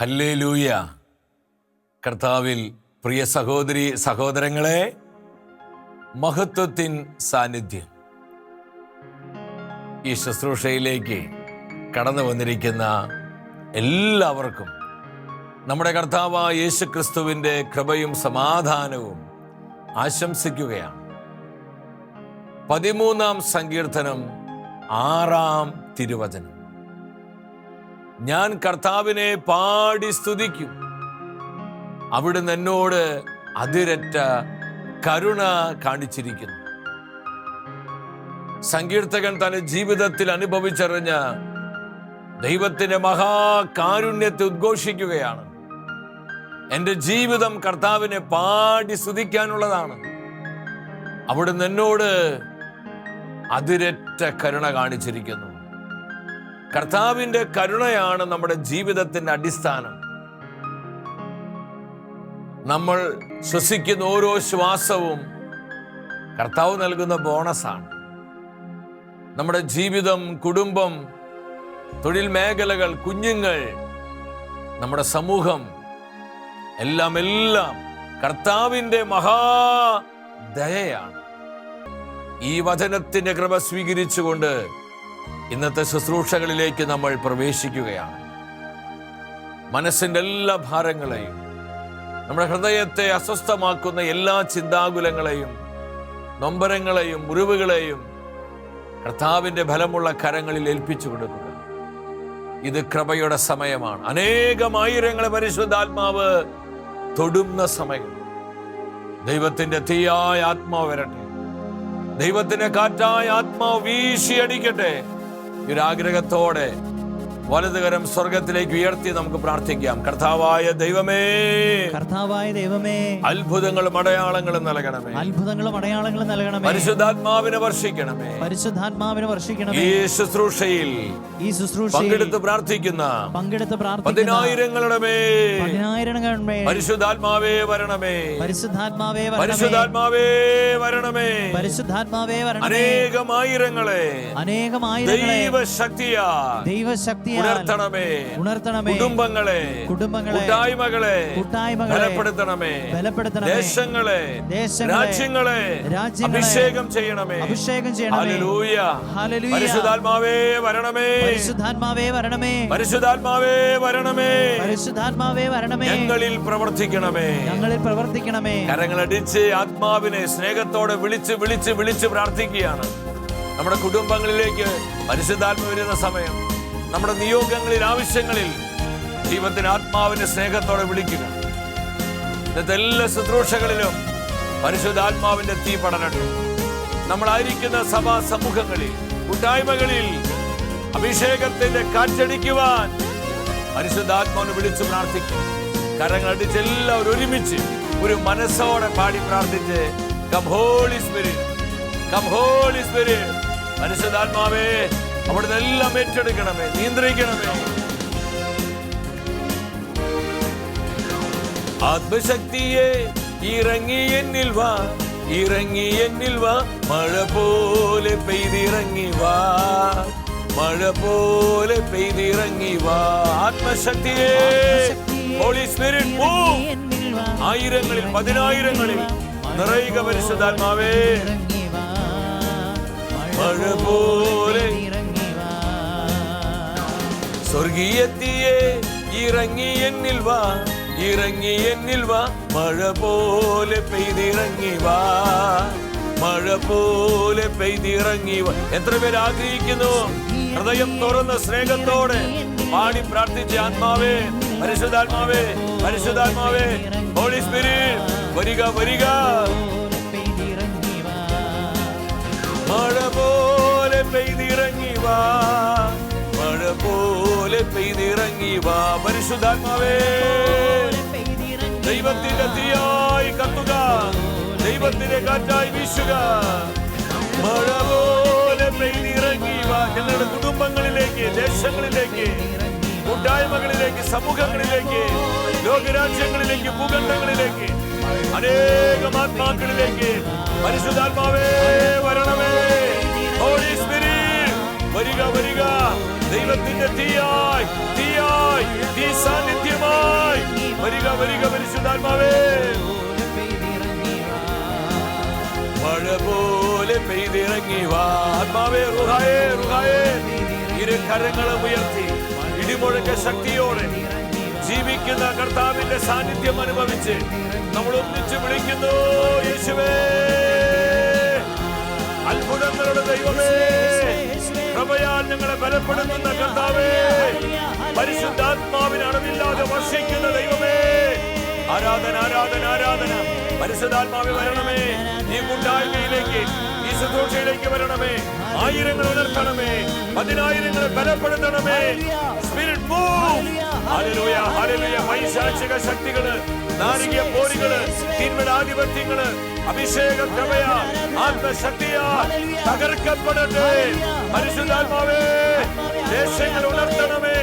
Hallelujah. കർത്താവിൽ പ്രിയ സഹോദരി സഹോദരങ്ങളെ, മഹത്വത്തിൻ സാന്നിധ്യം ഈ ശുശ്രൂഷയിലേക്ക് കടന്നു വന്നിരിക്കുന്ന എല്ലാവർക്കും നമ്മുടെ കർത്താവായ യേശു ക്രിസ്തുവിൻ്റെ കൃപയും സമാധാനവും ആശംസിക്കുകയാണ്. 13-ാം സങ്കീർത്തനം 6-ാം തിരുവചനം. ഞാൻ കർത്താവിനെ പാടി സ്തുതിക്കും, അവിടുന്ന് എന്നോട് അതിരറ്റ കരുണ കാണിച്ചിരിക്കുന്നു. സങ്കീർത്തകൻ തന്റെ ജീവിതത്തിൽ അനുഭവിച്ചറിഞ്ഞ ദൈവത്തിന്റെ മഹാകാരുണ്യത്തെ ഉദ്ഘോഷിക്കുകയാണ്. എൻ്റെ ജീവിതം കർത്താവിനെ പാടി സ്തുതിക്കാനുള്ളതാണ്. അവിടുന്ന് എന്നോട് അതിരറ്റ കരുണ കാണിച്ചിരിക്കുന്നു. കർത്താവിൻ്റെ കരുണയാണ് നമ്മുടെ ജീവിതത്തിന്റെ അടിസ്ഥാനം. നമ്മൾ ശ്വസിക്കുന്ന ഓരോ ശ്വാസവും കർത്താവ് നൽകുന്ന ബോണസാണ്. നമ്മുടെ ജീവിതം, കുടുംബം, തൊഴിൽ മേഖലകൾ, കുഞ്ഞുങ്ങൾ, നമ്മുടെ സമൂഹം എല്ലാം കർത്താവിൻ്റെ മഹാദയയാണ്. ഈ വചനത്തിന്റെ കൃപ സ്വീകരിച്ചുകൊണ്ട് ഇന്നത്തെ ശുശ്രൂഷകളിലേക്ക് നമ്മൾ പ്രവേശിക്കുകയാണ്. മനസ്സിൻ്റെ എല്ലാ ഭാരങ്ങളെയും, നമ്മുടെ ഹൃദയത്തെ അസ്വസ്ഥമാക്കുന്ന എല്ലാ ചിന്താകുലങ്ങളെയും, നൊമ്പരങ്ങളെയും, മുറിവുകളെയും കർത്താവിൻ്റെ ബലമുള്ള കരങ്ങളിൽ ഏൽപ്പിച്ചു കൊടുക്കുക. ഇത് കൃപയുടെ സമയമാണ്. അനേകമായിരങ്ങളെ പരിശുദ്ധാത്മാവ് തൊടുന്ന സമയം. ദൈവത്തിന്റെ തീയായ ആത്മാവ് വരട്ടെ, ദൈവത്തിന്റെ കാറ്റായ ആത്മാവ് വീശിയടിക്കട്ടെ. ഒരാഗ്രഹത്തോടെ വലതുകരം സ്വർഗത്തിലേക്ക് ഉയർത്തി നമുക്ക് പ്രാർത്ഥിക്കാം. കർത്താവായ ദൈവമേ, അത്ഭുതങ്ങളും അടയാളങ്ങളും നൽകണമേ, പരിശുദ്ധാത്മാവിനെ വർഷിക്കണമേ. ഈ ശുശ്രൂഷയിൽ പങ്കെടുത്ത് പ്രാർത്ഥിക്കുന്ന പതിനായിരങ്ങളുടെ മേൽ പരിശുദ്ധാത്മാവേ വരണമേ, പരിശുദ്ധാത്മാവേ വരണമേ. അനേകമായിരങ്ങളെ ദൈവശക്തിയാ ഉണർത്തണമേ. കുടുംബങ്ങളെ, കൂട്ടായ്മകളെ ബലപ്പെടുത്തണമേ. ദേശങ്ങളെ, രാജ്യങ്ങളെ അഭിഷേകം ചെയ്യണമേ. ഹല്ലേലൂയ. പരിശുദ്ധാത്മാവേ വരണമേ, പരിശുദ്ധാത്മാവേ വരണമേ. ഞങ്ങളിൽ പ്രവർത്തിക്കണമേ. കരങ്ങളടിച്ച് ആത്മാവിനെ സ്നേഹത്തോടെ വിളിച്ച് പ്രാർത്ഥിക്കുകയാണ്. നമ്മുടെ കുടുംബങ്ങളിലേക്ക് പരിശുദ്ധാത്മ വരുന്ന സമയം, നമ്മുടെ നിയോഗങ്ങളിൽ, ആവശ്യങ്ങളിൽ ദൈവത്തിന് ആത്മാവിന്റെ സ്നേഹത്തോടെ വിളിക്കുക. ഇന്നത്തെ എല്ലാ ശുശ്രൂഷകളിലും പരിശുദ്ധാത്മാവിന്റെ തീ പടരട്ടെ. നമ്മളായിരിക്കുന്ന സഭാ സമൂഹങ്ങളിൽ, കൂട്ടായ്മകളിൽ അഭിഷേകത്തിന്റെ കാറ്റടിക്കുവാൻ പരിശുദ്ധാത്മാവിനെ വിളിച്ചു പ്രാർത്ഥിക്കും. കരങ്ങളടിച്ച് എല്ലാവരും ഒരുമിച്ച് ഒരു മനസ്സോടെ പാടി പ്രാർത്ഥിച്ച് come holy spirit, come holy spirit. പരിശുദ്ധാത്മാവേ അവിടുന്ന് എല്ലാം ഏറ്റെടുക്കണമേ, നിയന്ത്രിക്കണമേ. ആത്മശക്തിയെ ഇറങ്ങി എന്നിൽ വാ, മഴ പോലെ പെയ്തിറങ്ങി വാ, ആത്മശക്തിയെ, ഹോളി സ്പിരിറ്റ് മൂവ്. ആയിരങ്ങളിൽ, പതിനായിരങ്ങളിൽ നിറയുക പരിശുദ്ധാത്മാവേ. മഴ പോലെ സ്വർഗീയത്തിയെ ഇറങ്ങി എന്നിൽ വാ, മഴ പോലെ പെയ്തിറങ്ങി വാ. എത്ര പേര് ആഗ്രഹിക്കുന്നു? ഹൃദയം തുറന്ന് സ്നേഹത്തോടെ പാടി പ്രാർത്ഥിച്ച ആത്മാവേ, പരിശുദ്ധാത്മാവേ, ഹോളി സ്പിരിറ്റ് വരിക. മഴ പോലെ പെയ്തിറങ്ങി വാ, പരിശുദ്ധാത്മാവേ. ദൈവത്തിന്റെ തീയായി കത്തുക, ദൈവത്തിന്റെ കാറ്റായി വീശുക. മഴ പോലെ പെയ്തിറങ്ങി വാ. ഞങ്ങളുടെ കുടുംബങ്ങളിലേക്ക്, ദേശങ്ങളിലേക്ക്, കൂട്ടായ്മകളിലേക്ക്, സമൂഹങ്ങളിലേക്ക്, ലോകരാജ്യങ്ങളിലേക്ക്, ഭൂഖണ്ഡങ്ങളിലേക്ക്, അനേകം ആത്മാക്കളിലേക്ക് പരിശുദ്ധാത്മാവേ വരണമേ. ഹോളി സ്പിരിറ്റ് വരിക. ദൈവത്തിന്റെ തീയായി തീ സാന്നിധ്യമായി വരിക വരിക പരിശുദ്ധാത്മാവേ. മഴ പോലെ പെയ്തിറങ്ങി വാ ആത്മാവേ. റുഹായേ റുഹായേ. ഇരു കരങ്ങളും ഉയർത്തി ഇടിമുഴക്ക ശക്തിയോടെ ജീവിക്കുന്ന കർത്താവിന്റെ സാന്നിധ്യം അനുഭവിച്ച് നമ്മൾ ഒന്നിച്ച് വിളിക്കുന്നു, യേശുവേ. അത്ഭുതങ്ങളുടെ ദൈവമേ, കൃപയാൽ ഞങ്ങളെ ബലപ്പെടുത്തുന്ന കർത്താവേ, പരിശുദ്ധാത്മാവിന് അളവില്ലാതെ വർഷിക്കുന്ന ദൈവമേ, ആരാധന ആരാധന ആരാധന. പരിശുദ്ധാത്മാവേ വരണമേ, ഈ കൂട്ടായ്മയിലേക്ക്, ഈ ശുശ്രൂഷയിലേക്ക് വരണമേ. ആയിരങ്ങൾ ഉണർത്തണമേ, പതിനായിരങ്ങളെ ബലപ്പെടുത്തണമേ. Spirit move. ഹല്ലേലൂയ ഹല്ലേലൂയ. പൈശാചിക ശക്തികള്, നാരിക പോരുകള്, തിന്മയുടെ ആധിപത്യങ്ങള് അഭിഷേക കൃപയാ ആത്മശക്തിയാ തകർക്കപ്പെടട്ടെ. പരിശുദ്ധാത്മാവേ, ദേശങ്ങളെ ഉണർത്തണമേ,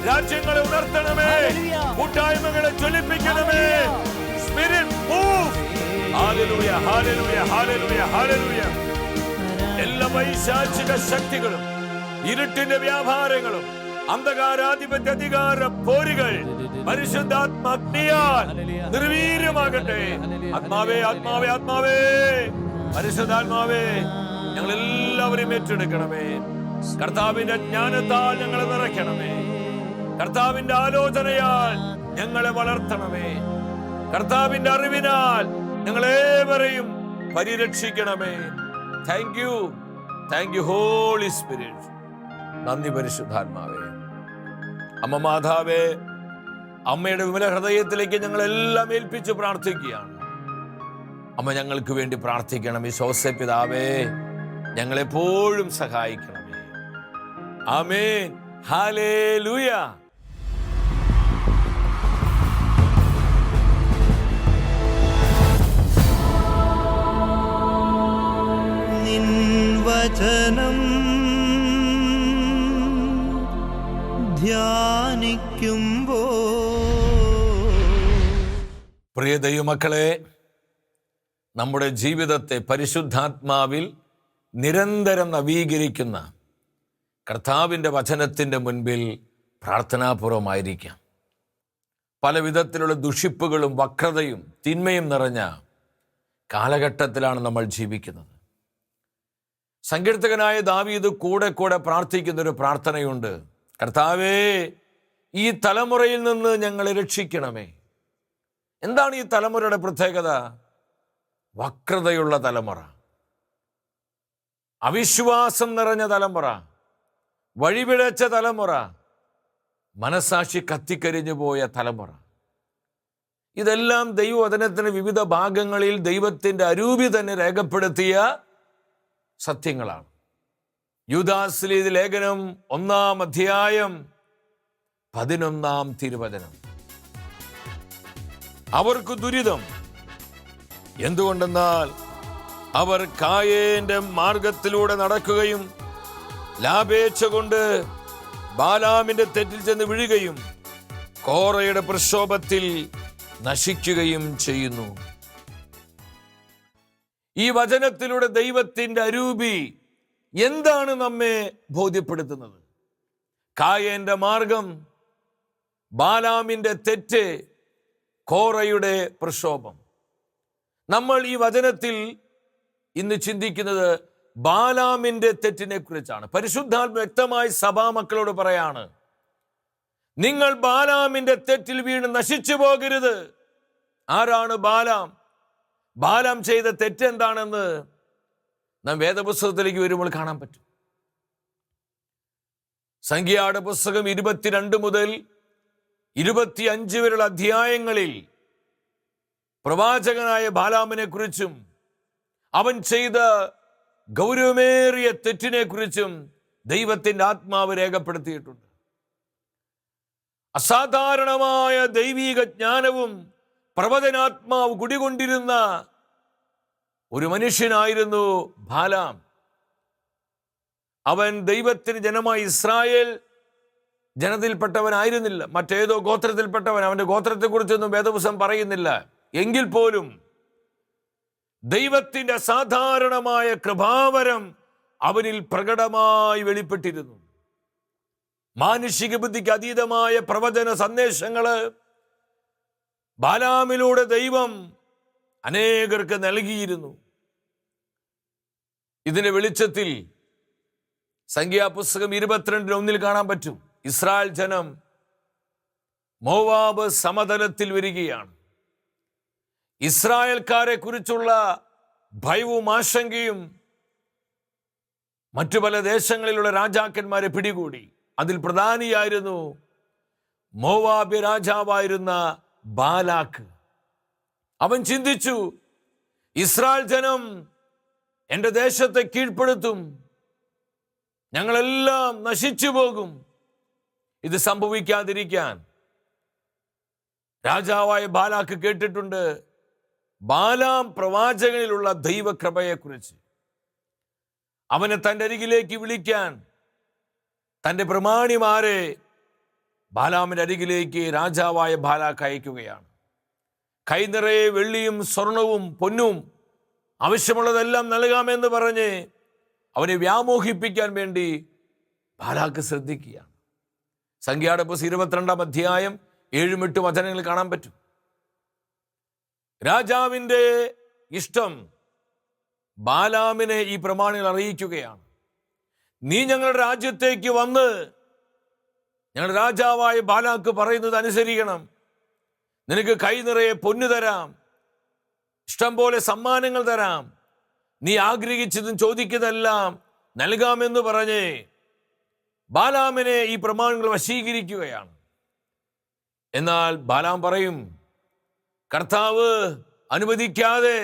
രാജ്യങ്ങളെ ഉണർത്തണമേ, കൂട്ടായ്മകളെ ജ്വലിപ്പിക്കണമേ. Spirit move. ഹല്ലേലൂയ ഹല്ലേലൂയ ഹല്ലേലൂയ ഹല്ലേലൂയ. എല്ലാ പൈശാചിക ശക്തികളും, ഇരുട്ടിന്റെ വ്യാപാരങ്ങളും, അന്ധകാരാധിപത്യ അധികാര പോരുകൾ പരിശുദ്ധാത്മാഗ്നിയാൽ നിർവീര്യമാകട്ടെ. ആത്മാവേ ആത്മാവേ ആത്മാവേ, പരിശുദ്ധാത്മാവേ, ഞങ്ങൾ എല്ലാവരും ഏറ്റെടുക്കണമേ. കർത്താവിന്റെ ജ്ഞാനത്താൽ ഞങ്ങളെ നിറയ്ക്കണമേ. കർത്താവിന്റെ ആലോചനയാൽ ഞങ്ങളെ വളർത്തണമേ. കർത്താവിന്റെ അറിവിനാൽ ഞങ്ങളേവരെയും പരിരക്ഷിക്കണമേ. Thank you holy spirit. നന്ദി പരിശുദ്ധാത്മാവേ. അമ്മ മാതാവേ, അമ്മയുടെ വിമല ഹൃദയത്തിലേക്ക് ഞങ്ങളെല്ലാം ഏൽപ്പിച്ച് പ്രാർത്ഥിക്കുകയാണ്. അമ്മ ഞങ്ങൾക്ക് വേണ്ടി പ്രാർത്ഥിക്കണം. വിശ്വാസ പിതാവേ, ഞങ്ങളെപ്പോഴും സഹായിക്കണമേ. ആമേൻ. ഹല്ലേലൂയ. നിൻ വചനം ധ്യാനിക്കുമ്പോ. പ്രിയ ദൈവമക്കളെ, നമ്മുടെ ജീവിതത്തെ പരിശുദ്ധാത്മാവിൽ നിരന്തരം നവീകരിക്കുന്ന കർത്താവിൻ്റെ വചനത്തിൻ്റെ മുൻപിൽ പ്രാർത്ഥനാപൂർവമായിരിക്കാം. പല വിധത്തിലുള്ള ദുഷിപ്പുകളും വക്രതയും തിന്മയും നിറഞ്ഞ കാലഘട്ടത്തിലാണ് നമ്മൾ ജീവിക്കുന്നത്. സങ്കീർത്തകനായ ദാവീദ് കൂടെ കൂടെ പ്രാർത്ഥിക്കുന്നൊരു പ്രാർത്ഥനയുണ്ട്. കർത്താവേ, ഈ തലമുറയിൽ നിന്ന് ഞങ്ങളെ രക്ഷിക്കണമേ. എന്താണ് ഈ തലമുറയുടെ പ്രത്യേകത? വക്രതയുള്ള തലമുറ, അവിശ്വാസം നിറഞ്ഞ തലമുറ, വഴിപിഴച്ച തലമുറ, മനസാക്ഷി കത്തിക്കരിഞ്ഞു പോയ തലമുറ. ഇതെല്ലാം ദൈവവചനത്തിന് വിവിധ ഭാഗങ്ങളിൽ ദൈവത്തിൻ്റെ അരൂപി തന്നെ രേഖപ്പെടുത്തിയ സത്യങ്ങളാണ്. യൂദാസ്ലീഹ് ലേഖനം 1-ാം അധ്യായം 11-ാം തിരുവചനം. അവർക്ക് ദുരിതം. എന്തുകൊണ്ടെന്നാൽ അവർ കായേന്റെ മാർഗത്തിലൂടെ നടക്കുകയും ലാഭേച്ഛ കൊണ്ട് ബാലാമിന്റെ തെറ്റിൽ ചെന്ന് വീഴുകയും കോറയുടെ പ്രക്ഷോഭത്തിൽ നശിക്കുകയും ചെയ്യുന്നു. ഈ വചനത്തിലൂടെ ദൈവത്തിന്റെ അരൂപി എന്താണ് നമ്മെ ബോധ്യപ്പെടുത്തുന്നത്? കായേന്റെ മാർഗം, ബാലാമിന്റെ തെറ്റ്, കോറയുടെ പ്രക്ഷോഭം. നമ്മൾ ഈ വചനത്തിൽ ഇന്ന് ചിന്തിക്കുന്നത് ബാലാമിന്റെ തെറ്റിനെ കുറിച്ചാണ്. പരിശുദ്ധാത്മ വ്യക്തമായി സഭാമക്കളോട് പറയാണ്, നിങ്ങൾ ബാലാമിന്റെ തെറ്റിൽ വീണ് നശിച്ചു പോകരുത്. ആരാണ് ബാലാം? ബാലാം ചെയ്ത തെറ്റെന്താണെന്ന് നാം വേദപുസ്തകത്തിലേക്ക് വരുമ്പോൾ കാണാൻ പറ്റും. സംഖ്യയുടെ പുസ്തകം 22 മുതൽ 25 വരെയുള്ള അധ്യായങ്ങളിൽ പ്രവാചകനായ ബാലാമിനെ കുറിച്ചും അവൻ ചെയ്ത ഗൗരവമേറിയ തെറ്റിനെ കുറിച്ചും ദൈവത്തിന്റെ ആത്മാവ് രേഖപ്പെടുത്തിയിട്ടുണ്ട്. അസാധാരണമായ ദൈവീക ജ്ഞാനവും പ്രവചനാത്മാവ് കുടികൊണ്ടിരുന്ന ഒരു മനുഷ്യനായിരുന്നു ബാലാം. അവൻ ദൈവത്തിന് ജനമായ ഇസ്രായേൽ ജനതയിൽപ്പെട്ടവനായിരുന്നില്ല, മറ്റേതോ ഗോത്രത്തിൽപ്പെട്ടവൻ. അവന്റെ ഗോത്രത്തെക്കുറിച്ചൊന്നും വേദപുസ്തകം പറയുന്നില്ല. എങ്കിൽ പോലും ദൈവത്തിന്റെ അസാധാരണമായ കൃപാവരം അവനിൽ പ്രകടമായി വെളിപ്പെട്ടിരുന്നു. മാനുഷിക ബുദ്ധിക്ക് അതീതമായ പ്രവചന സന്ദേശങ്ങള് ബാലാമിലൂടെ ദൈവം അനേകർക്ക് നൽകിയിരുന്നു. ഇതിന്റെ വെളിച്ചത്തിൽ സംഖ്യാപുസ്തകം 22:1 കാണാൻ പറ്റും. ഇസ്രായേൽ ജനം മോവാബ് സമതലത്തിൽ വരികയാണ്. ഇസ്രായേൽക്കാരെ കുറിച്ചുള്ള ഭയവും ആശങ്കയും മറ്റു പല ദേശങ്ങളിലുള്ള രാജാക്കന്മാരെ പിടികൂടി. അതിൽ പ്രധാനിയായിരുന്നു മോവാബ് രാജാവായിരുന്ന ബാലാക്ക്. അവൻ ചിന്തിച്ചു, ഇസ്രായേൽ ജനം എൻ്റെ ദേശത്തെ കീഴ്പ്പെടുത്തും, ഞങ്ങളെല്ലാം നശിച്ചു പോകും. ഇത് സംഭവിക്കാതിരിക്കാൻ രാജാവായ ബാലാക്ക് കേട്ടിട്ടുണ്ട് ബാലാം പ്രവാചകനിലുള്ള ദൈവകൃപയെക്കുറിച്ച്. അവനെ തൻ്റെ അരികിലേക്ക് വിളിക്കാൻ തൻ്റെ പ്രമാണിമാരെ ബാലാമിൻ്റെ അരികിലേക്ക് രാജാവായ ബാലാക്ക് അയക്കുകയാണ്. കൈനിറയെ വെള്ളിയും സ്വർണവും പൊന്നും ആവശ്യമുള്ളതെല്ലാം നൽകാമെന്ന് പറഞ്ഞ് അവനെ വ്യാമോഹിപ്പിക്കാൻ വേണ്ടി ബാലാക്ക് ശ്രദ്ധിക്കുകയാണ്. സംഖ്യായുടെ പുസ്തകം 22 7-8 വചനങ്ങൾ കാണാൻ പറ്റും. രാജാവിൻ്റെ ഇഷ്ടം ബാലാമിനെ ഈ പ്രമാണികൾ അറിയിക്കുകയാണ്. നീ ഞങ്ങളുടെ രാജ്യത്തേക്ക് വന്ന് ഞങ്ങളുടെ രാജാവായ ബാലാക്ക് പറയുന്നത് അനുസരിക്കണം. നിനക്ക് കൈ നിറയെ പൊന്നു തരാം, ഇഷ്ടം പോലെ സമ്മാനങ്ങൾ തരാം, നീ ആഗ്രഹിച്ചതും ചോദിക്കുന്നതെല്ലാം നൽകാമെന്ന് പറഞ്ഞ് ബാലാമിനെ ഈ പ്രമാണങ്ങൾ വശീകരിക്കുകയാണ്. എന്നാൽ ബാലാം പറയും, കർത്താവ് അനുവദിക്കാതെ,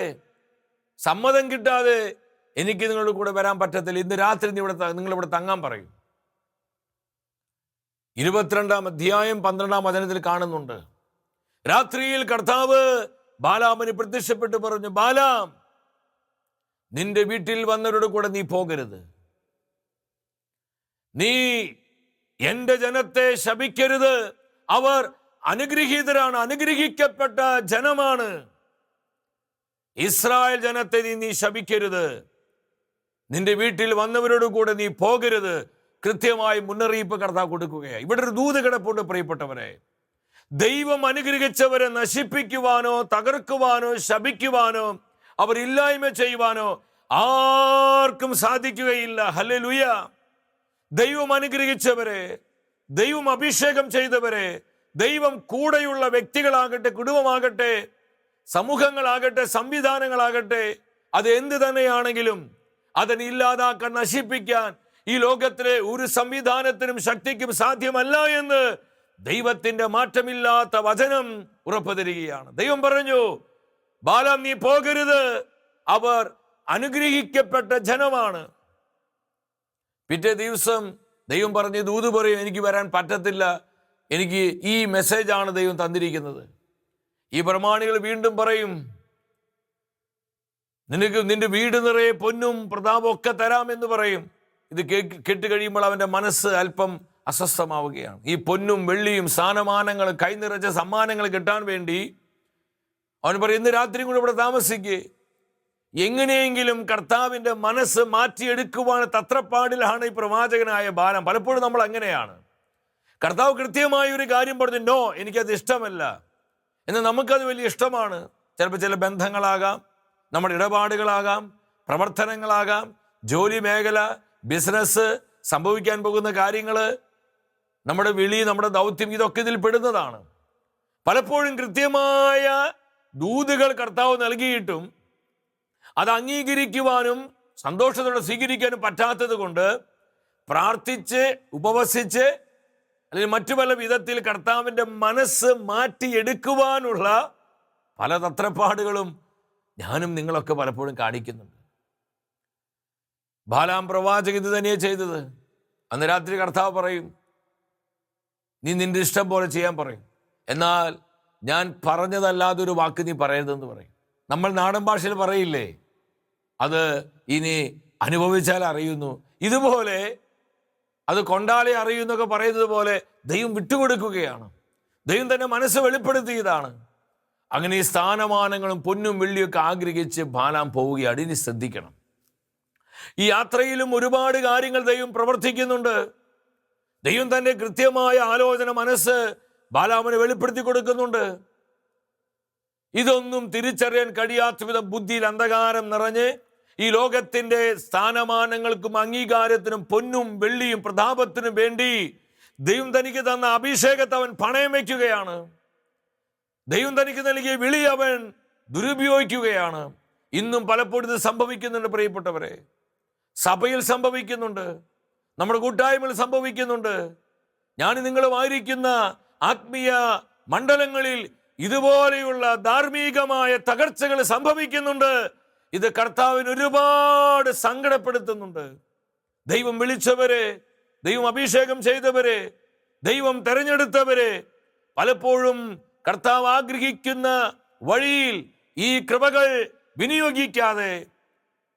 സമ്മതം കിട്ടാതെ എനിക്ക് നിങ്ങളുടെ കൂടെ വരാൻ പറ്റത്തില്ല. ഇന്ന് രാത്രി നിങ്ങളിവിടെ തങ്ങാൻ പറയും. 22 12 വചനത്തിൽ കാണുന്നുണ്ട്. രാത്രിയിൽ കർത്താവ് ബാലാമിന് പ്രത്യക്ഷപ്പെട്ട് പറഞ്ഞു, ബാലാം, നിന്റെ വീട്ടിൽ വന്നവരുടെ കൂടെ നീ പോകരുത്. നീ എന്റെ ജനത്തെ ശപിക്കരുത്. അവർ അനുഗ്രഹീതരാണ്, അനുഗ്രഹിക്കപ്പെട്ട ജനമാണ്. ഇസ്രായേൽ ജനത്തെ നീ ശപിക്കരുത്. നിന്റെ വീട്ടിൽ വന്നവരോട് കൂടെ നീ പോകരുത്. കൃത്യമായി മുന്നറിയിപ്പ് കർത്താവ് കൊടുക്കുകയാണ്. ഇവിടെ ഒരു ദൂത് കിടപ്പുണ്ട് പ്രിയപ്പെട്ടവരെ. ദൈവം അനുഗ്രഹിച്ചവരെ നശിപ്പിക്കുവാനോ തകർക്കുവാനോ ശപിക്കുവാനോ അവരില്ലായ്മ ചെയ്യുവാനോ ആർക്കും സാധിക്കുകയില്ല. ഹല്ലേലൂയ. ദൈവം അനുഗ്രഹിച്ചവരെ, ദൈവം അഭിഷേകം ചെയ്തവരെ, ദൈവം കൂടെയുള്ള വ്യക്തികളാകട്ടെ, കുടുംബമാകട്ടെ, സമൂഹങ്ങളാകട്ടെ, സംവിധാനങ്ങളാകട്ടെ, അത് എന്ത് തന്നെയാണെങ്കിലും അതിനെ ഇല്ലാതാക്കാൻ, നശിപ്പിക്കാൻ ഈ ലോകത്തിലെ ഒരു സംവിധാനത്തിനും ശക്തിക്കും സാധ്യമല്ല എന്ന് ദൈവത്തിന്റെ മാറ്റമില്ലാത്ത വചനം ഉറപ്പു തരികയാണ്. ദൈവം പറഞ്ഞു, ബാലാം നീ പോകരുത്, അവർ അനുഗ്രഹിക്കപ്പെട്ട ജനമാണ്. പിറ്റേ ദിവസം ദൈവം പറഞ്ഞു, ദൂത് പറയും, എനിക്ക് വരാൻ പറ്റത്തില്ല, എനിക്ക് ഈ മെസ്സേജാണ് ദൈവം തന്നിരിക്കുന്നത്. ഈ പ്രമാണികൾ വീണ്ടും പറയും, നിനക്ക് നിന്റെ വീട് നിറയെ പൊന്നും പ്രതാപവും ഒക്കെ തരാമെന്ന് പറയും. ഇത് കേട്ടുകഴിയുമ്പോൾ അവൻ്റെ മനസ്സ് അല്പം അസ്വസ്ഥമാവുകയാണ്. ഈ പൊന്നും വെള്ളിയും സ്ഥാനമാനങ്ങളും കൈനിറച്ച സമ്മാനങ്ങൾ കിട്ടാൻ വേണ്ടി അവൻ പറയും, ഇന്ന് രാത്രിയും കൂടെ ഇവിടെ താമസിക്കുക. എങ്ങനെയെങ്കിലും കർത്താവിൻ്റെ മനസ്സ് മാറ്റിയെടുക്കുവാൻ തത്രപ്പാടിലാണ് ഈ പ്രവാചകനായ ബാലാം. പലപ്പോഴും നമ്മൾ അങ്ങനെയാണ്. കർത്താവ് കൃത്യമായ ഒരു കാര്യം പറഞ്ഞു, നോ, എനിക്കത് ഇഷ്ടമല്ല. എന്നാൽ നമുക്കത് വലിയ ഇഷ്ടമാണ്. ചിലപ്പോൾ ചില ബന്ധങ്ങളാകാം, നമ്മുടെ ഇടപാടുകളാകാം, പ്രവർത്തനങ്ങളാകാം, ജോലി മേഖല, ബിസിനസ്, സംഭവിക്കാൻ പോകുന്ന കാര്യങ്ങൾ, നമ്മുടെ വിളി, നമ്മുടെ ദൗത്യം, ഇതൊക്കെ ഇതിൽ പെടുന്നതാണ്. പലപ്പോഴും കൃത്യമായ ദൂതുകൾ കർത്താവ് നൽകിയിട്ടും അത് അംഗീകരിക്കുവാനും സന്തോഷത്തോടെ സ്വീകരിക്കാനും പറ്റാത്തത് കൊണ്ട് പ്രാർത്ഥിച്ച് ഉപവസിച്ച് അല്ലെങ്കിൽ മറ്റു പല വിധത്തിൽ കർത്താവിൻ്റെ മനസ്സ് മാറ്റിയെടുക്കുവാനുള്ള പല തത്രപ്പാടുകളും ഞാനും നിങ്ങളൊക്കെ പലപ്പോഴും കാണിക്കുന്നുണ്ട്. ബാലാം പ്രവാചകൻ ഇത് തന്നെയാണ് ചെയ്തത്. അന്ന് രാത്രി കർത്താവ് പറയും, നീ നിന്റെ ഇഷ്ടം പോലെ ചെയ്യാൻ പറയും, എന്നാൽ ഞാൻ പറഞ്ഞതല്ലാതൊരു വാക്ക് നീ പറയരുതെന്ന് പറയും. നമ്മൾ നാടൻ ഭാഷയിൽ പറയില്ലേ, അത് ഇനി അനുഭവിച്ചാൽ അറിയുന്നു, ഇതുപോലെ അത് കൊണ്ടാലേ അറിയുന്നൊക്കെ പറയുന്നത് പോലെ ദൈവം വിട്ടുകൊടുക്കുകയാണ്. ദൈവം തന്നെ മനസ്സ് വെളിപ്പെടുത്തിയതാണ്. അങ്ങനെ ഈ സ്ഥാനമാനങ്ങളും പൊന്നും വെള്ളിയൊക്കെ ആഗ്രഹിച്ച് ബാലാം പോവുകയാണ്. ഇനി ശ്രദ്ധിക്കണം, ഈ യാത്രയിലും ഒരുപാട് കാര്യങ്ങൾ ദൈവം പ്രവർത്തിക്കുന്നുണ്ട്. ദൈവം തന്റെ കൃത്യമായ ആലോചന മനസ്സ് ബാലാമിന് വെളിപ്പെടുത്തി കൊടുക്കുന്നുണ്ട്. ഇതൊന്നും തിരിച്ചറിയാൻ കഴിയാത്ത വിധം ബുദ്ധിയിൽ അന്ധകാരം നിറഞ്ഞ് ഈ ലോകത്തിന്റെ സ്ഥാനമാനങ്ങൾക്കും അംഗീകാരത്തിനും പൊന്നും വെള്ളിയും പ്രതാപത്തിനും വേണ്ടി ദൈവം തനിക്ക് തന്ന അഭിഷേകത്തെ അവൻ പണയം വയ്ക്കുകയാണ്. ദൈവം തനിക്ക് നൽകിയ വിളി അവൻ ദുരുപയോഗിക്കുകയാണ്. ഇന്നും പലപ്പോഴും ഇത് സംഭവിക്കുന്നുണ്ട് പ്രിയപ്പെട്ടവരെ. സഭയിൽ സംഭവിക്കുന്നുണ്ട്, നമ്മുടെ കൂട്ടായ്മയിൽ സംഭവിക്കുന്നുണ്ട്. ഞാൻ നിങ്ങളുമായിരിക്കുന്ന ആത്മീയ മണ്ഡലങ്ങളിൽ ഇതുപോലെയുള്ള ധാർമ്മികമായ തകർച്ചകൾ സംഭവിക്കുന്നുണ്ട്. ഇത് കർത്താവിന് ഒരുപാട് സങ്കടപ്പെടുത്തുന്നുണ്ട്. ദൈവം വിളിച്ചവരെ, ദൈവം അഭിഷേകം ചെയ്തവരെ, ദൈവം തെരഞ്ഞെടുത്തവരെ പലപ്പോഴും കർത്താവ് ആഗ്രഹിക്കുന്ന വഴിയിൽ ഈ കൃപകൾ വിനിയോഗിക്കാതെ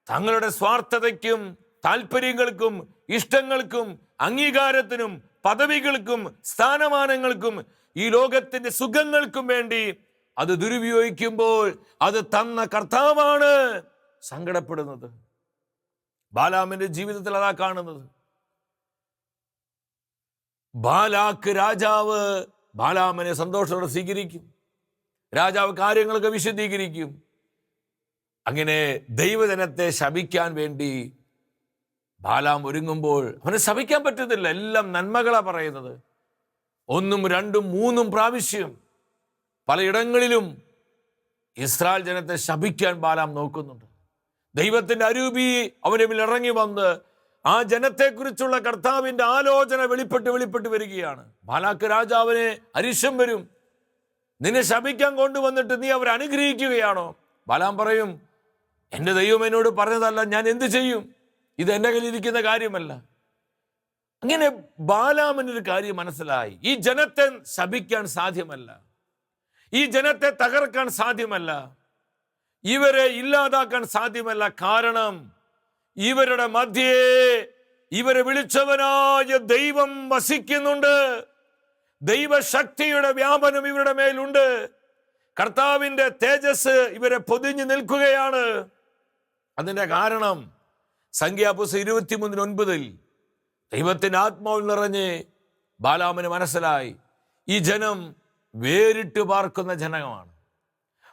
തങ്ങളുടെ സ്വാർത്ഥതയ്ക്കും താല്പര്യങ്ങൾക്കും ഇഷ്ടങ്ങൾക്കും അംഗീകാരത്തിനും പദവികൾക്കും സ്ഥാനമാനങ്ങൾക്കും ഈ ലോകത്തിന്റെ സുഖങ്ങൾക്കും വേണ്ടി അത് ദുരുപയോഗിക്കുമ്പോൾ അത് തന്ന കർത്താവാണ് സങ്കടപ്പെടുന്നത്. ബാലാമിന്റെ ജീവിതത്തിൽ അതാ കാണുന്നത്. ബാലാക്ക് രാജാവ് ബാലാമിനെ സന്തോഷത്തോടെ സ്വീകരിക്കും. രാജാവ് കാര്യങ്ങളൊക്കെ വിശദീകരിക്കും. അങ്ങനെ ദൈവജനത്തെ ശപിക്കാൻ വേണ്ടി ബാലാം ഒരുങ്ങുമ്പോൾ അവനെ ശപിക്കാൻ പറ്റത്തില്ല. എല്ലാം നന്മകളാ പറയുന്നത്. 1, 2, 3 പ്രാവശ്യം പലയിടങ്ങളിലും ഇസ്രായേൽ ജനത്തെ ശപിക്കാൻ ബാലാം നോക്കുന്നുണ്ട്. ദൈവത്തിന്റെ അരൂപി അവന്റെ മേൽ ഇറങ്ങി വന്ന് ആ ജനത്തെക്കുറിച്ചുള്ള കർത്താവിന്റെ ആലോചന വെളിപ്പെട്ട് വരികയാണ്. ബാലാക്ക് രാജാവിനെ അരിശം വരും. നിന്നെ ശപിക്കാൻ കൊണ്ടുവന്നിട്ട് നീ അവരെ അനുഗ്രഹിക്കുകയാണോ? ബാലാം പറയും, എൻ്റെ ദൈവം എന്നോട് പറഞ്ഞതല്ല, ഞാൻ എന്ത് ചെയ്യും? ഇത് എൻ്റെ കയ്യിലിരിക്കുന്ന കാര്യമല്ല. അങ്ങനെ ബാലാമിനൊരു കാര്യം മനസ്സിലായി. ഈ ജനത്തെ ശപിക്കാൻ സാധ്യമല്ല, ഈ ജനത്തെ തകർക്കാൻ സാധ്യമല്ല, ഇവരെ ഇല്ലാതാക്കാൻ സാധ്യമല്ല. കാരണം ഇവരുടെ മധ്യേ ഇവരെ വിളിച്ചവനായ ദൈവം വസിക്കുന്നുണ്ട്. ദൈവശക്തിയുടെ വ്യാപനം ഇവരുടെ മേലുണ്ട്. കർത്താവിന്റെ തേജസ് ഇവരെ പൊതിഞ്ഞു നിൽക്കുകയാണ്. അതിന്റെ കാരണം സംഖ്യാപുസ്തകം 23:9 ദൈവത്തിന്റെ ആത്മാവിൽ നിറഞ്ഞ് ബാലാമിന് മനസ്സിലായി, ഈ ജനം വേറിട്ട് പാർക്കുന്ന ജനമാണ്.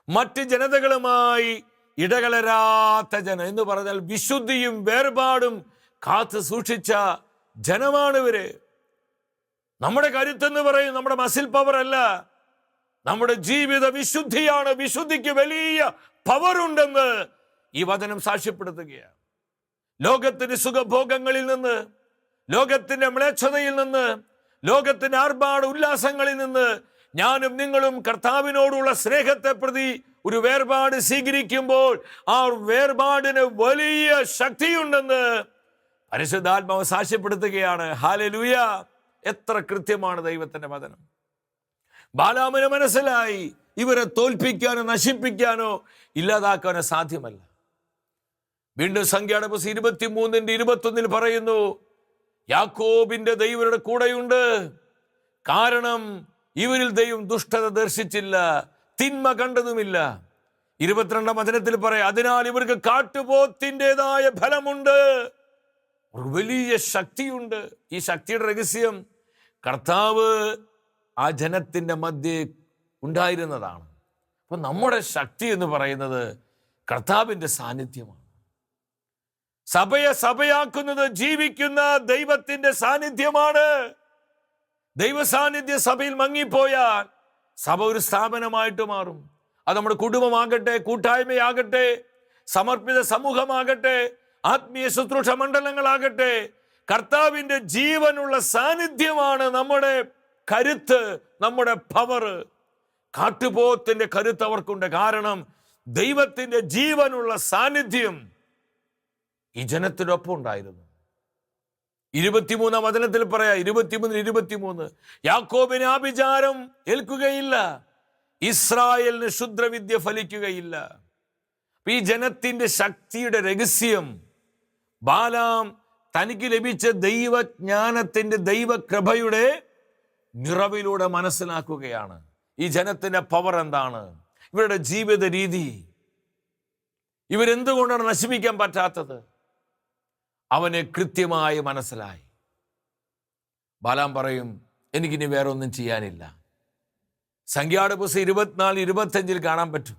മറ്റ് ജനതകളുമായി ഇടകലരാത്ത ജനം എന്ന് പറഞ്ഞാൽ വിശുദ്ധിയും വേർപാടും കാത്തു സൂക്ഷിച്ച ജനമാണ് ഇവര്. നമ്മുടെ കരുത്തെന്ന് പറയും നമ്മുടെ മസിൽ പവർ അല്ല, നമ്മുടെ ജീവിത വിശുദ്ധിയാണ്. വിശുദ്ധിക്ക് വലിയ പവറുണ്ടെന്ന് ഈ വചനം സാക്ഷ്യപ്പെടുത്തുകയാണ്. ലോകത്തിന്റെ സുഖഭോഗങ്ങളിൽ നിന്ന്, ലോകത്തിന്റെ മ്ലേച്ഛതയിൽ നിന്ന്, ലോകത്തിന്റെ ആർഭാട ഉല്ലാസങ്ങളിൽ നിന്ന് ഞാനും നിങ്ങളും കർത്താവിനോടുള്ള സ്നേഹത്തെ പ്രതി ഒരു വേർപാട് സ്വീകരിക്കുമ്പോൾ ആ വേർപാടിന് വലിയ ശക്തിയുണ്ടെന്ന് പരിശുദ്ധാത്മാവ് സാക്ഷ്യപ്പെടുത്തുകയാണ്. ഹല്ലേലൂയ! എത്ര കൃത്യമാണ് ദൈവത്തിന്റെ വചനം. ബാലാമിന് മനസ്സിലായി, ഇവരെ തോൽപ്പിക്കാനോ നശിപ്പിക്കാനോ ഇല്ലാതാക്കാനോ സാധ്യമല്ല. വീണ്ടും സംഖ്യയുടെ പുസ്തകം 23:21 പറയുന്നു, യാക്കോബിന്റെ ദൈവരുടെ കൂടെയുണ്ട്. കാരണം ഇവരിൽ ദൈവം ദുഷ്ടത ദർശിച്ചില്ല, തിന്മ കണ്ടതുമില്ല. 22-ാം വചനത്തിൽ പറയാം, അതിനാൽ ഇവർക്ക് കാട്ടുപോത്തിൻ്റെതായ ഫലമുണ്ട്. വലിയ ശക്തിയുണ്ട്. ഈ ശക്തിയുടെ രഹസ്യം കർത്താവ് ആ ജനത്തിന്റെ മധ്യേ ഉണ്ടായിരുന്നതാണ്. അപ്പൊ നമ്മുടെ ശക്തി എന്ന് പറയുന്നത് കർത്താവിന്റെ സാന്നിധ്യമാണ്. സഭയെ സഭയാക്കുന്നത് ജീവിക്കുന്ന ദൈവത്തിന്റെ സാന്നിധ്യമാണ്. ദൈവ സാന്നിധ്യ സഭയിൽ മങ്ങിപ്പോയാൽ സഭ ഒരു സ്ഥാപനമായിട്ട് മാറും. അത് നമ്മുടെ കുടുംബമാകട്ടെ, കൂട്ടായ്മയാകട്ടെ, സമർപ്പിത സമൂഹമാകട്ടെ, ആത്മീയ ശുശ്രൂഷ മണ്ഡലങ്ങളാകട്ടെ, കർത്താവിന്റെ ജീവനുള്ള സാന്നിധ്യമാണ് നമ്മുടെ കരുത്ത്, നമ്മുടെ പവർ. കാട്ടുപോത്തിന്റെ കരുത്ത് അവർക്കുണ്ട്. കാരണം ദൈവത്തിന്റെ ജീവനുള്ള സാന്നിധ്യം ഈ ജനത്തിനൊപ്പം ഉണ്ടായിരുന്നു. 23-ാം വചനത്തിൽ പറയാം, 23 യാക്കോബിന് ആഭിചാരം ഏൽക്കുകയില്ല, ഇസ്രായേലിന് ക്ഷുദ്രവിദ്യ ഫലിക്കുകയില്ല. ഈ ജനത്തിന്റെ ശക്തിയുടെ രഹസ്യം ബാലാം തനിക്ക് ലഭിച്ച ദൈവജ്ഞാനത്തിന്റെ ദൈവകൃപയുടെ നിറവിലൂടെ മനസ്സിലാക്കുകയാണ്. ഈ ജനത്തിന്റെ പവർ എന്താണ്, ഇവരുടെ ജീവിത രീതി, ഇവരെന്തുകൊണ്ടാണ് നശിപ്പിക്കാൻ പറ്റാത്തത്, അവന് കൃത്യമായി മനസ്സിലായി. ബാലാം പറയും, എനിക്കിനി വേറെ ഒന്നും ചെയ്യാനില്ല. സംഖ്യയുടെ പുസ്തകം 24-25 കാണാൻ പറ്റും.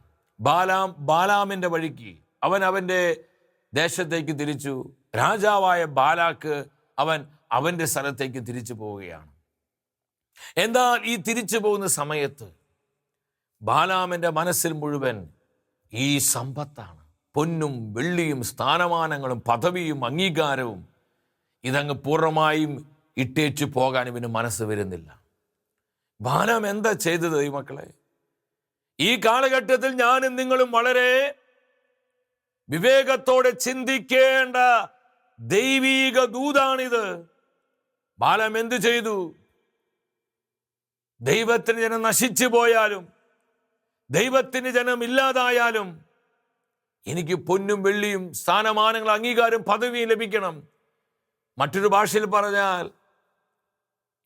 ബാലാമിൻ്റെ വഴിക്ക് അവൻ അവൻ്റെ ദേശത്തേക്ക് തിരിച്ചു. രാജാവായ ബാലാക്ക് അവൻ്റെ സ്ഥലത്തേക്ക് തിരിച്ചു പോവുകയാണ്. എന്നാൽ ഈ തിരിച്ചു പോകുന്ന സമയത്ത് ബാലാമിൻ്റെ മനസ്സിൽ മുഴുവൻ ഈ സമ്പത്താണ്. പൊന്നും വെള്ളിയും സ്ഥാനമാനങ്ങളും പദവിയും അംഗീകാരവും. ഇതങ്ങ് പൂർണ്ണമായും ഇട്ടേച്ചു പോകാൻ ഇവന് മനസ്സ് വരുന്നില്ല. ബാലാം എന്താ ചെയ്തത് ഈ മക്കളെ? ഈ കാലഘട്ടത്തിൽ ഞാനും നിങ്ങളും വളരെ വിവേകത്തോടെ ചിന്തിക്കേണ്ട ദൈവീക ദൂതാണിത്. ബാലാം എന്ത് ചെയ്തു? ദൈവത്തിന് ജനം നശിച്ചു പോയാലും, ദൈവത്തിന് ജനം ഇല്ലാതായാലും എനിക്ക് പൊന്നും വെള്ളിയും സ്ഥാനമാനങ്ങളും അംഗീകാരം പദവിയും ലഭിക്കണം. മറ്റൊരു ഭാഷയിൽ പറഞ്ഞാൽ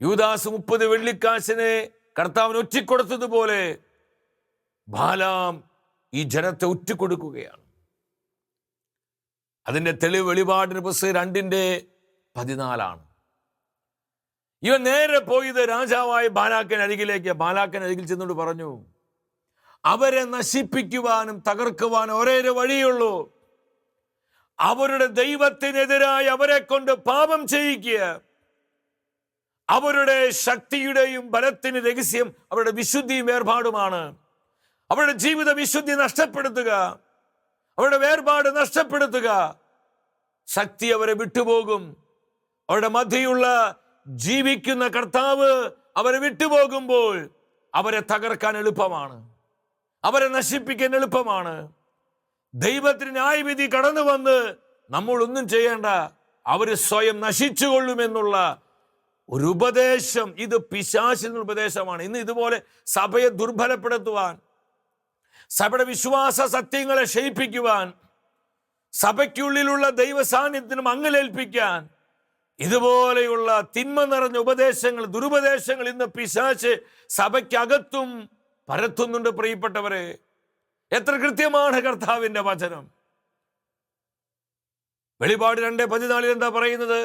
യൂദാസ് 30 വെള്ളിക്കാശിനെ കർത്താവിന് ഒറ്റിക്കൊടുത്തതുപോലെ ബാലാം ഈ ജനത്തെ ഒറ്റിക്കൊടുക്കുകയാണ്. അതിൻ്റെ തെളിവ് വെളിപാടിന് പുസ്തകം 2:14. ഇവൻ നേരെ പോയത് രാജാവായ ബാലാക്കിനരികിലേക്ക്. ബാലാക്കിനരികിൽ ചെന്നുകൊണ്ട് പറഞ്ഞു, അവരെ നശിപ്പിക്കുവാനും തകർക്കുവാനും ഒരേ വഴിയുള്ളൂ. അവരുടെ ദൈവത്തിനെതിരായി അവരെ കൊണ്ട് പാപം ചെയ്യിക്കുക. അവരുടെ ശക്തിയുടെയും ബലത്തിന് രഹസ്യം അവരുടെ വിശുദ്ധിയും വേർപാടുമാണ്. അവരുടെ ജീവിത വിശുദ്ധി നഷ്ടപ്പെടുത്തുക, അവരുടെ വേർപാട് നഷ്ടപ്പെടുത്തുക. ശക്തി അവരെ വിട്ടുപോകും. അവരുടെ മധ്യയുള്ള ജീവിക്കുന്ന കർത്താവ് അവരെ വിട്ടുപോകുമ്പോൾ അവരെ തകർക്കാൻ എളുപ്പമാണ്, അവരെ നശിപ്പിക്കാൻ എളുപ്പമാണ്. ദൈവത്തിന് ന്യായവിധി കടന്നു വന്ന് നമ്മളൊന്നും ചെയ്യേണ്ട, അവർ സ്വയം നശിച്ചുകൊള്ളുമെന്നുള്ള ഒരു ഉപദേശം. ഇത് പിശാചിന്റെ ഉപദേശമാണ്. ഇന്ന് ഇതുപോലെ സഭയെ ദുർബലപ്പെടുത്തുവാൻ, സഭയുടെ വിശ്വാസ സത്യങ്ങളെ ക്ഷയിപ്പിക്കുവാൻ, സഭയ്ക്കുള്ളിലുള്ള ദൈവ സാന്നിധ്യത്തിന് മങ്ങലേൽപ്പിക്കാൻ ഇതുപോലെയുള്ള തിന്മ നിറഞ്ഞ ഉപദേശങ്ങൾ, ദുരുപദേശങ്ങൾ ഇന്ന് പിശാച് സഭയ്ക്കകത്തും പരത്തുന്നുണ്ട്. പ്രിയപ്പെട്ടവരെ, എത്ര കൃത്യമാണ് കർത്താവിന്റെ വചനം. വെളിപാട് 2:14 എന്താ പറയുന്നത്?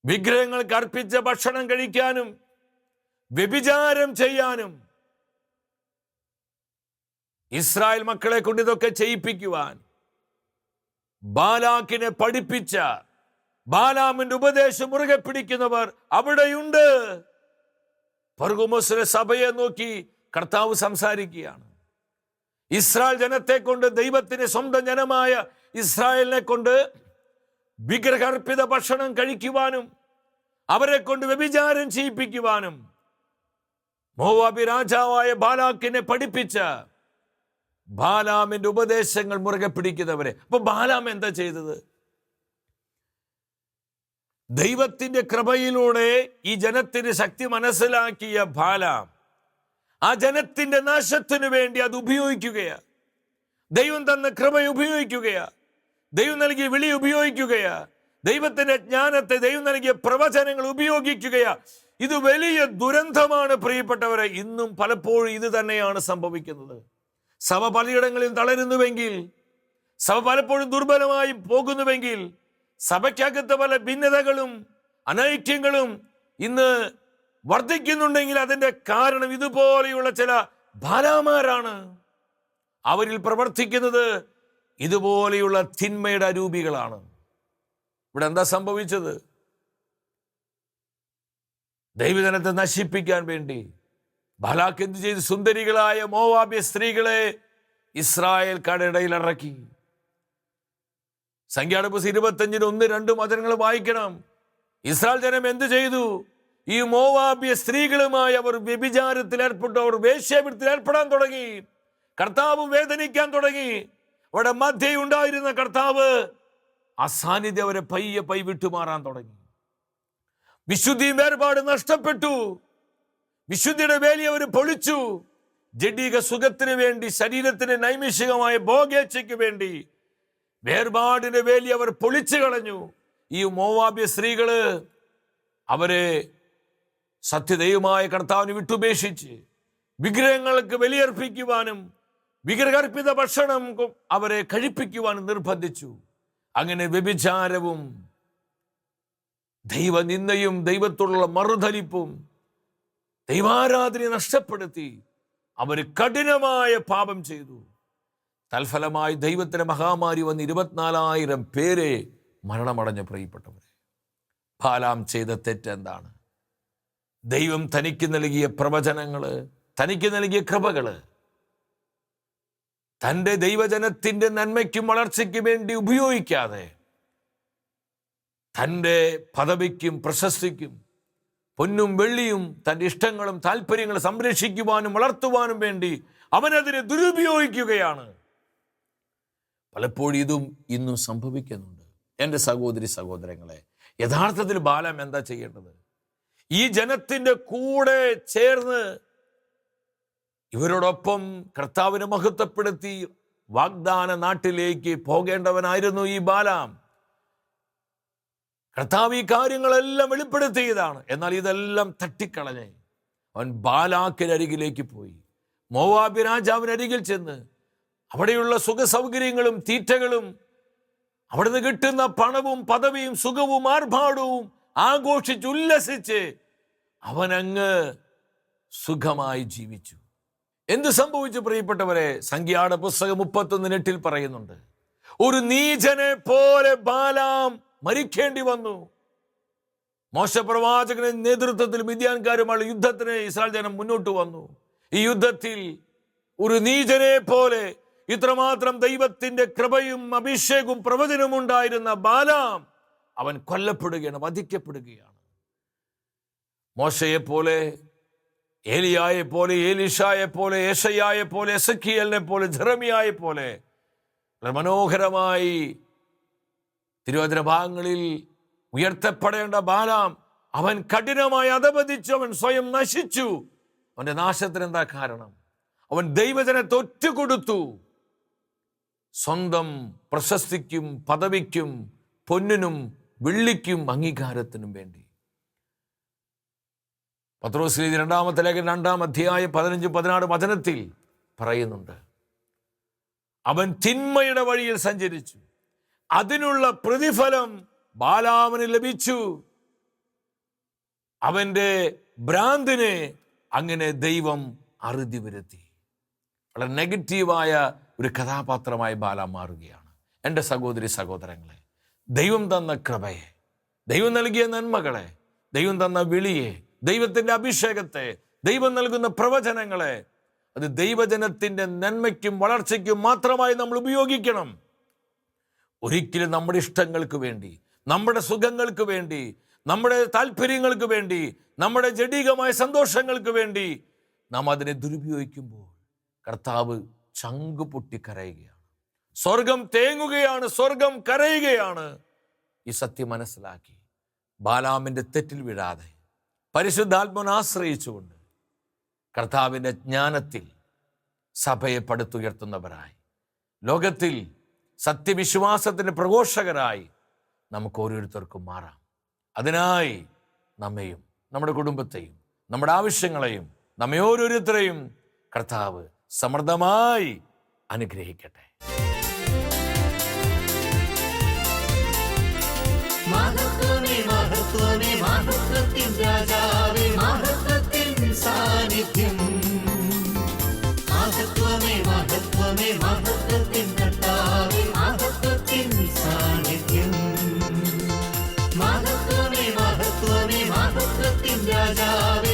വിഗ്രഹങ്ങൾക്ക് അർപ്പിച്ച ഭക്ഷണം കഴിക്കാനും വ്യഭിചാരം ചെയ്യാനും ഇസ്രായേൽ മക്കളെ കൊണ്ട് ഇതൊക്കെ ചെയ്യിപ്പിക്കുവാൻ ബാലാക്കിനെ പഠിപ്പിച്ച ബാലാമിന്റെ ഉപദേശം മുറുകെ പിടിക്കുന്നവർ അവിടെയുണ്ട്. പെർഗമോസിലെ സഭയെ നോക്കി കർത്താവ് സംസാരിക്കുകയാണ്. ഇസ്രായേൽ ജനത്തെ കൊണ്ട്, ദൈവത്തിന്റെ സ്വന്തം ജനമായ ഇസ്രായേലിനെ കൊണ്ട് വിഗ്രഹാർപ്പിത ഭക്ഷണം കഴിക്കുവാനും അവരെ കൊണ്ട് വ്യഭിചാരം ചെയ്യിപ്പിക്കുവാനും മോവാബി രാജാവായ ബാലാക്കിനെ പഠിപ്പിച്ച ബാലാമിന്റെ ഉപദേശങ്ങൾ മുറുകെ പിടിക്കുന്നവരെ. അപ്പൊ ബാലാം എന്താ ചെയ്തത്? ദൈവത്തിന്റെ കൃപയിലൂടെ ഈ ജനത്തിന്റെ ശക്തി മനസ്സിലാക്കിയ ബാലാം ആ ജനത്തിന്റെ നാശത്തിനു വേണ്ടി അത് ഉപയോഗിക്കുകയാ. ദൈവം തന്ന കൃപ ഉപയോഗിക്കുകയാ, ദൈവം നൽകിയ വിളി ഉപയോഗിക്കുകയാ, ദൈവത്തിന്റെ ജ്ഞാനത്തെ, ദൈവം നൽകിയ പ്രവചനങ്ങൾ ഉപയോഗിക്കുകയാ. ഇത് വലിയ ദുരന്തമാണ് പ്രിയപ്പെട്ടവരെ. ഇന്നും പലപ്പോഴും ഇത് തന്നെയാണ് സംഭവിക്കുന്നത്. സഭ പലയിടങ്ങളിൽ തളരുന്നുവെങ്കിൽ, സഭ പലപ്പോഴും ദുർബലമായി പോകുന്നുവെങ്കിൽ, സഭയ്ക്കകത്ത് പല ഭിന്നതകളും അനൈക്യങ്ങളും ഇന്ന് വർദ്ധിക്കുന്നുണ്ടെങ്കിൽ അതിന്റെ കാരണം ഇതുപോലെയുള്ള ചില ബാലാമാരാണ്. അവരിൽ പ്രവർത്തിക്കുന്നത് ഇതുപോലെയുള്ള തിന്മയുടെ അരൂപികളാണ്. ഇവിടെ എന്താ സംഭവിച്ചത്? ദൈവജനത്തെ നശിപ്പിക്കാൻ വേണ്ടി ബാലാക്ക് എന്ത് ചെയ്തു? സുന്ദരികളായ മോവാബ്യ സ്ത്രീകളെ ഇസ്രായേൽക്കാരുടെ ഇടയിൽ ഇറക്കി. സംഖ്യാപുസ്തകം 25:1-2 വചനങ്ങൾ വായിക്കണം. ഇസ്രായേൽ ജനം എന്ത് ചെയ്തു? ഈ മോവാബ്യ സ്ത്രീകളുമായി അവർ വ്യഭിചാരത്തിൽ ഏർപ്പെട്ടു, അവർ വേശ്യാവൃത്തിയിൽ ഏർപ്പെടാൻ തുടങ്ങി. കർത്താവ് വേദനിക്കാൻ തുടങ്ങി. അവിടെ മധ്യേ ഉണ്ടായിരുന്ന കർത്താവ് അസാന്നിധ്യം അവരെ പയ്യെ വിട്ടുമാറാൻ തുടങ്ങി. വിശുദ്ധിയും വേർപാട് നഷ്ടപ്പെട്ടു. വിശുദ്ധിയുടെ വേലി അവർ പൊളിച്ചു. ജഡിക സുഖത്തിന് വേണ്ടി, ശരീരത്തിന് നൈമിഷികമായ ഭോഗേച്ഛയ്ക്ക് വേണ്ടി വേർപാടിന്റെ വേലി അവർ പൊളിച്ചു കളഞ്ഞു. ഈ മോവാബ്യ സ്ത്രീകള് അവരെ സത്യദൈവമായ കർത്താവിന് വിട്ടുപേക്ഷിച്ച് വിഗ്രഹങ്ങൾക്ക് ബലിയർപ്പിക്കുവാനും വിഗ്രഹാർപ്പിത ഭക്ഷണം അവരെ കഴിപ്പിക്കുവാനും നിർബന്ധിച്ചു. അങ്ങനെ വ്യഭിചാരവും ദൈവനിന്ദയും ദൈവത്തോടുള്ള മറുതലിപ്പും ദൈവാരാധനയെ നഷ്ടപ്പെടുത്തി അവർ കഠിനമായ പാപം ചെയ്തു. തൽഫലമായി ദൈവത്തിന്റെ മഹാമാരി വന്ന് 24,000 പേരെ മരണമടഞ്ഞ പ്രിയപ്പെട്ടവരെ. ബാലാം ചെയ്ത തെറ്റെന്താണ്? ദൈവം തനിക്ക് നൽകിയ പ്രവചനങ്ങള്, തനിക്ക് നൽകിയ കൃപകള് തൻ്റെ ദൈവജനത്തിൻ്റെ നന്മയ്ക്കും വളർച്ചയ്ക്കും വേണ്ടി ഉപയോഗിക്കാതെ തൻ്റെ പദവിക്കും പ്രശസ്തിക്കും പൊന്നും വെള്ളിയും തൻ്റെ ഇഷ്ടങ്ങളും താല്പര്യങ്ങളും സംരക്ഷിക്കുവാനും വളർത്തുവാനും വേണ്ടി അവനതിനെ ദുരുപയോഗിക്കുകയാണ്. പലപ്പോഴും ഇതും ഇന്നും സംഭവിക്കുന്നുണ്ട്. എൻ്റെ സഹോദരി സഹോദരങ്ങളെ, യഥാർത്ഥത്തിൽ ബാലാം എന്താ ചെയ്യേണ്ടത്? ഈ ജനത്തിൻ്റെ കൂടെ ചേർന്ന് ഇവരോടൊപ്പം കർത്താവിനെ മഹത്വപ്പെടുത്തി വാഗ്ദാന നാട്ടിലേക്ക് പോകേണ്ടവനായിരുന്നു ഈ ബാലാം. കർത്താവ് ഈ കാര്യങ്ങളെല്ലാം വെളിപ്പെടുത്തിയതാണ്. എന്നാൽ ഇതെല്ലാം തട്ടിക്കളഞ്ഞ് അവൻ ബാലാക്കിനരികിലേക്ക് പോയി. മോവാബ് രാജാവിനരികിൽ ചെന്ന് അവിടെയുള്ള സുഖസൗകര്യങ്ങളും തീറ്റകളും അവിടുന്ന് കിട്ടുന്ന പണവും പദവിയും സുഖവും ആർഭാടവും ആഘോഷിച്ച് ഉല്ലസിച്ച് അവനങ്ങ് സുഖമായി ജീവിച്ചു. എന്ത് സംഭവിച്ചു പ്രിയപ്പെട്ടവരെ? സംഖ്യായുടെ പുസ്തകം 31:8 പറയുന്നുണ്ട്, ഒരു നീചനെ പോലെ ബാലാം മരിക്കേണ്ടി വന്നു. മോശെ പ്രവാചകന്റെ നേതൃത്വത്തിൽ മിദ്യാൻകാരുമായുള്ള യുദ്ധത്തിന് ഇസ്രായേൽ ജനം മുന്നോട്ട് വന്നു. ഈ യുദ്ധത്തിൽ ഒരു നീചനെ പോലെ ഇത്രമാത്രം ദൈവത്തിന്റെ കൃപയും അഭിഷേകവും പ്രവചനവും ഉണ്ടായിരുന്ന ബാലാം അവൻ കൊല്ലപ്പെടുകയാണ്, വധിക്കപ്പെടുകയാണ്. മോശയെ പോലെ, ഏലിയായെ പോലെ, ഏലീഷായെ പോലെ, യേശയ്യായെ പോലെ, എസെക്കിയേലിനെ പോലെ, ജെറമിയായെ പോലെ മനോഹരമായി തിരുവചന ഭാഗങ്ങളിൽ ഉയർത്തപ്പെടേണ്ട ബാലാം അവൻ കഠിനമായി അധപതിച്ചു. അവൻ സ്വയം നശിച്ചു. അവന്റെ നാശത്തിന് എന്താ കാരണം? അവൻ ദൈവജനത്തെ ഒറ്റുകൊടുത്തു. സ്വന്തം പ്രശസ്തിക്കും പദവിക്കും പൊന്നിനും വെള്ളിക്കും അംഗീകാരത്തിനും വേണ്ടി. പത്രോസ് 2-ാമത്തെ ലേഖനം 2-ാം അധ്യായം 15-16 വചനത്തിൽ പറയുന്നുണ്ട്, അവൻ തിന്മയുടെ വഴിയിൽ സഞ്ചരിച്ചു, അതിനുള്ള പ്രതിഫലം ബാലാമിന് ലഭിച്ചു. അവന്റെ ഭ്രാന്തിനെ അങ്ങനെ ദൈവം അറുതി വരുത്തി. വളരെ നെഗറ്റീവായ ഒരു കഥാപാത്രമായി ബാലാം മാറുകയാണ്. എൻ്റെ സഹോദരി സഹോദരങ്ങളെ, ദൈവം തന്ന കൃപയെ, ദൈവം നൽകിയ നന്മകളെ, ദൈവം തന്ന വിളിയെ, ദൈവത്തിൻ്റെ അഭിഷേകത്തെ, ദൈവം നൽകുന്ന പ്രവചനങ്ങളെ അത് ദൈവജനത്തിൻ്റെ നന്മയ്ക്കും വളർച്ചയ്ക്കും മാത്രമായി നമ്മൾ ഉപയോഗിക്കണം. ഒരിക്കലും നമ്മുടെ ഇഷ്ടങ്ങൾക്ക് വേണ്ടി, നമ്മുടെ സുഖങ്ങൾക്ക് വേണ്ടി, നമ്മുടെ താല്പര്യങ്ങൾക്ക് വേണ്ടി, നമ്മുടെ ജഡികമായ സന്തോഷങ്ങൾക്ക് വേണ്ടി നാം അതിനെ ദുരുപയോഗിക്കുമ്പോൾ കർത്താവ് ചങ്ക് പൊട്ടി കരയുകയാണ്. സ്വർഗം തേങ്ങുകയാണ്, സ്വർഗം കരയുകയാണ്. ഈ സത്യം മനസ്സിലാക്കി ബാലാമിൻ്റെ തെറ്റിൽ വീഴാതെ പരിശുദ്ധാത്മാവിനെ ആശ്രയിച്ചുകൊണ്ട് കർത്താവിൻ്റെ ജ്ഞാനത്തിൽ സഭയെ പടുത്തുയർത്തുന്നവരായി, ലോകത്തിൽ സത്യവിശ്വാസത്തിൻ്റെ പ്രഘോഷകരായി നമുക്ക് ഓരോരുത്തർക്കും മാറാം. അതിനായി നമ്മെയും നമ്മുടെ കുടുംബത്തെയും നമ്മുടെ ആവശ്യങ്ങളെയും നമ്മെ ഓരോരുത്തരെയും കർത്താവ് സമൃദ്ധമായി അനുഗ്രഹിക്കട്ടെ. മഹത്വമേ മഹത്വമേ മഹത്വത്തിൻ രാജാവേ, മഹത്വത്തിൻ സാന്നിധ്യം. മഹത്വമേ മഹത്വമേ മഹത്വത്തിൻ കർത്താവേ, മഹത്വത്തിൻ സാന്നിധ്യം. മഹത്വമേ മഹത്വമേ മഹത്വത്തിൻ രാജാവേ,